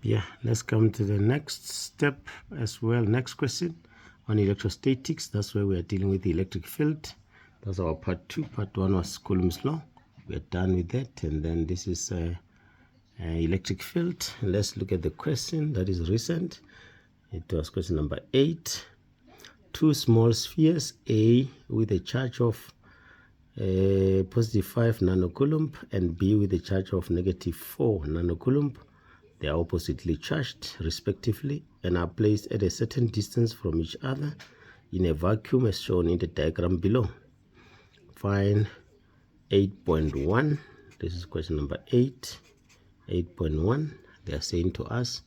Yeah, let's come to the next step as well. Next question on electrostatics. That's where we are dealing with the electric field. That's our part 2. Part 1 was Coulomb's law. We're done with that, and then this is electric field. Let's look at the question that is recent. It was question number 8. Two small spheres, A with a charge of positive 5 nanocoulomb and B with a charge of negative 4 nanocoulomb. They are oppositely charged respectively and are placed at a certain distance from each other in a vacuum as shown in the diagram below. Find 8.1. This is question number 8. 8.1. They are saying to us,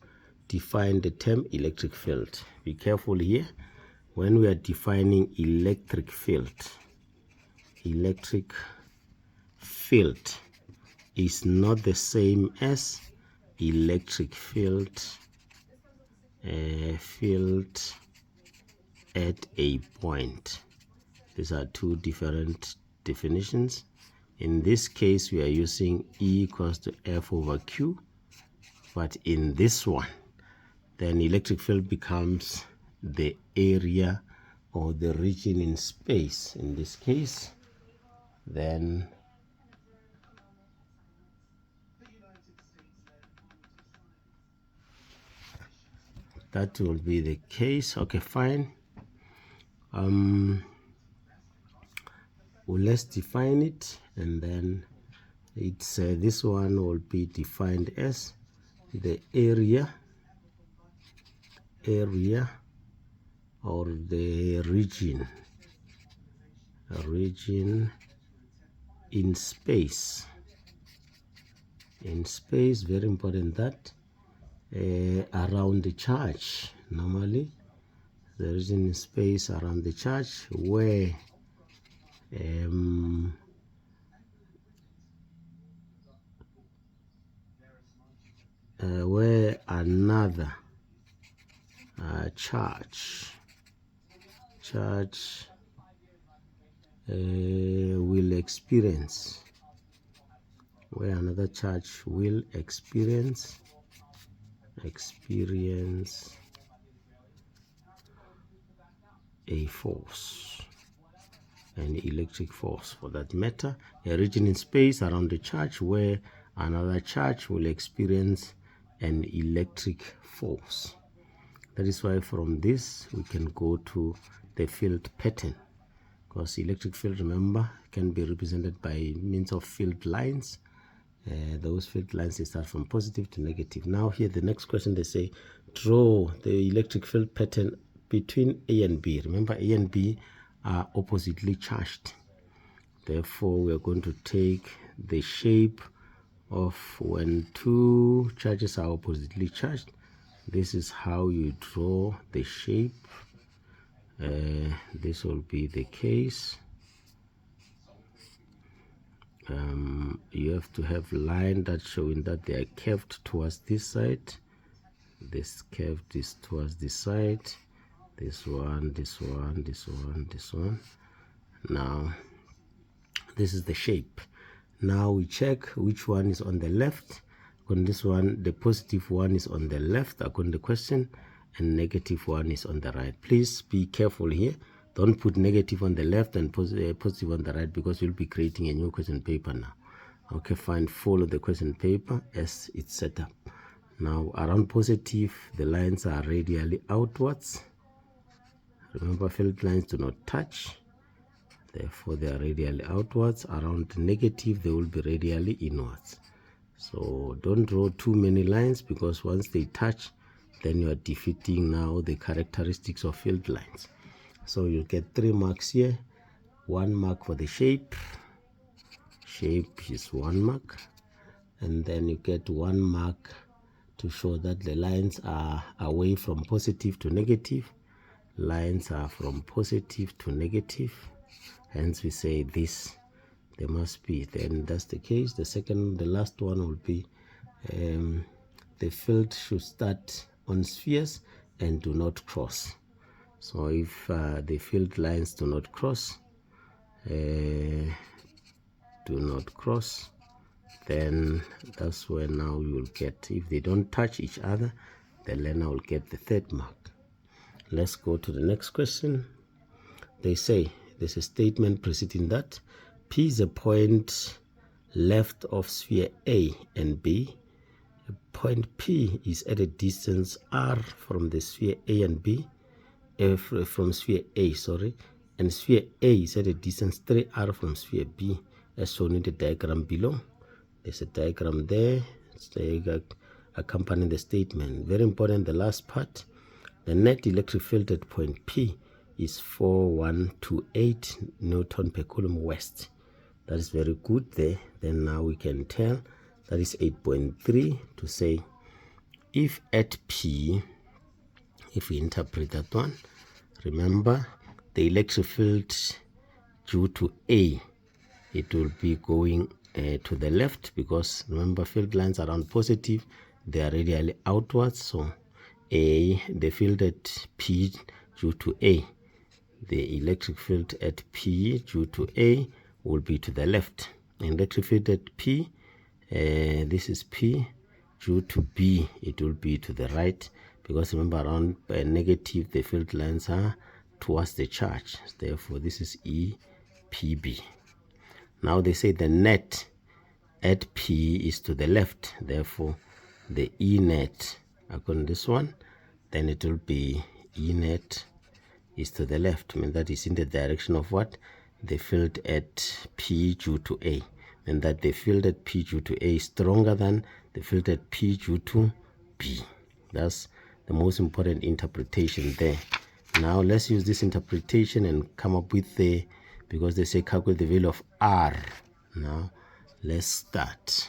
define the term electric field. Be careful here. When we are defining electric field is not the same as electric field at a point. These are two different definitions. In this case, we are using E equals to F over Q, but in this one, then electric field becomes the area or the region in space. In this case, then that will be the case. Okay, fine. Well, let's define it, and then it's this one will be defined as the area or the region in space. Very important that around the charge. Normally the region in space around the charge where another charge will experience, a force, an electric force for that matter, a region in space around the charge where another charge will experience an electric force. That is why from this we can go to the field pattern, because electric field, remember, can be represented by means of field lines. Those field lines, they start from positive to negative. Now here the next question, they say draw the electric field pattern between A and B. Remember, A and B are oppositely charged. Therefore, we are going to take the shape of when two charges are oppositely charged. This is how you draw the shape. This will be the case. You have to have line that's showing that they are curved towards this side. This curved is towards this side. This one. Now this is the shape. Now we check which one is on the left. On this one, the positive one is on the left according to the question, and negative one is on the right. Please be careful here. Don't put negative on the left and positive on the right, because you'll be creating a new question paper now. Okay, fine. Follow the question paper as it's set up. Now around positive, the lines are radially outwards. Remember, field lines do not touch, therefore they are radially outwards. Around negative, they will be radially inwards. So don't draw too many lines, because once they touch, then you are defeating now the characteristics of field lines. So you get 3 marks here. 1 mark for the shape is 1 mark, and then you get 1 mark to show that the lines are away from positive to negative. Lines are from positive to negative, hence we say this, there must be, then that's the case. The last one will be the field should start on spheres and do not cross. So if the field lines do not cross, then that's where now you will get, if they don't touch each other, the learner will get the third mark. Let's go to the next question. They say there's a statement preceding that. P is a point left of sphere A and B. Point P is at a distance r from the sphere A and B, from sphere A, sorry, and sphere A is at a distance 3r from sphere B, as shown in the diagram below. There's a diagram there accompanying the statement. Very important, the last part. The net electric field at point P is 4128 Newton per coulomb west. That is very good there. Then now we can tell that is 8.3 to say if at P, if we interpret that one, remember the electric field due to A, it will be going to the left, because remember field lines are around positive, they are radially outwards. So the field at P due to A, the electric field at P due to A will be to the left. Electric field at P, this is P, due to B, it will be to the right, because remember around negative, the field lines are towards the charge. Therefore, this is EPB. Now they say the net at P is to the left. Therefore, the E net, according to this one, then it will be E net is to the left. I mean, that is in the direction of what? The field at P due to A. And that the field at P due to A is stronger than the field at P due to B. That's the most important interpretation there. Now let's use this interpretation and come up with the, because they say calculate the value of R. Now let's start.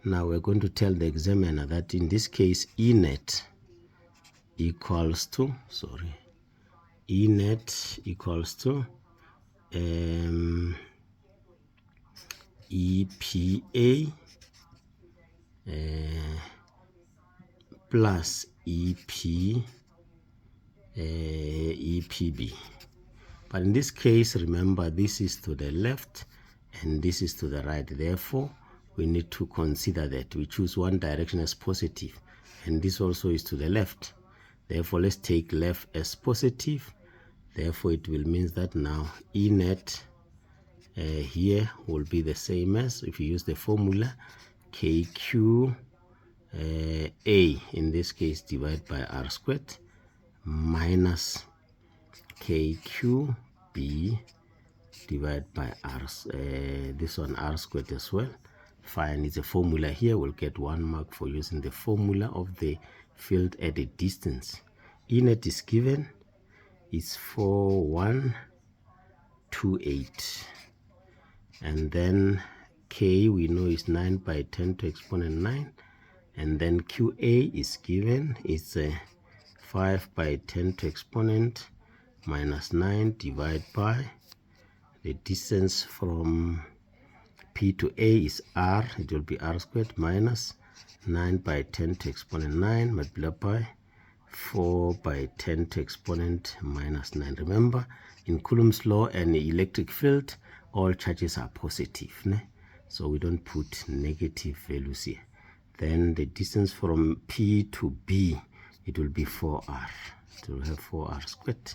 Now we're going to tell the examiner that in this case E net equals to, E net equals to EPA plus EPB. But in this case, remember, this is to the left and this is to the right. Therefore, we need to consider that we choose one direction as positive, and this also is to the left. Therefore, let's take left as positive. Therefore, it will mean that now E net here will be the same as, if you use the formula, KQ A, in this case, divided by R squared, minus KQ B divided by R, this one R squared as well. Fine, it's a formula here. We'll get 1 mark for using the formula of the field at a distance. E net is given, it's 4128. And then K we know is 9 by 10 to exponent 9. And then QA is given, it's 5 by 10 to exponent minus 9 divided by the distance from P to A is R, it will be R squared minus 9 by 10 to exponent 9 multiplied by 4 by 10 to exponent minus 9. Remember, in Coulomb's law and the electric field, all charges are positive, so we don't put negative values here. Then the distance from P to B, it will be 4R. It will have 4R squared.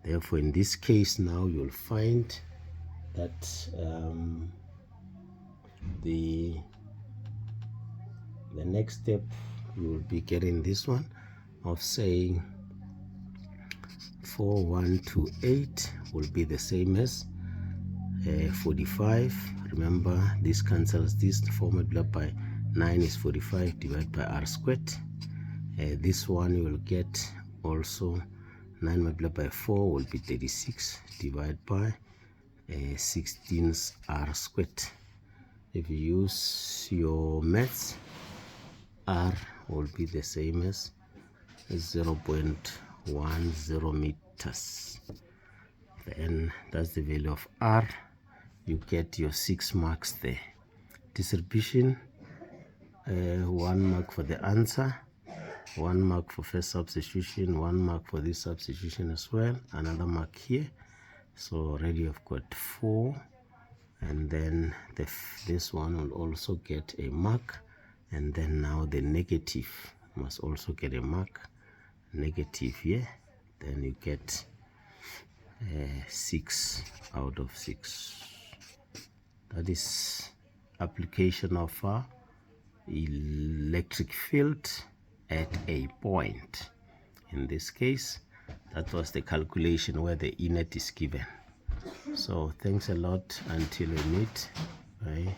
Therefore, in this case now you'll find that the next step, you will be getting this one of saying 4128 will be the same as 45. Remember, this cancels this. 4 multiplied by 9 is 45 divided by R squared. This one you will get also 9 multiplied by 4 will be 36 divided by 16 R squared. If you use your maths, R will be the same as 0.10 meters. Then that's the value of R. You get your 6 marks there. Distribution, 1 mark for the answer, 1 mark for first substitution, 1 mark for this substitution as well, another mark here. So already I've got 4 and then this one will also get a mark, and then now the negative must also get a mark, negative here. Then you get 6 out of 6. That is application of electric field at a point. In this case, that was the calculation where the E net is given. So thanks a lot, until we meet. Bye.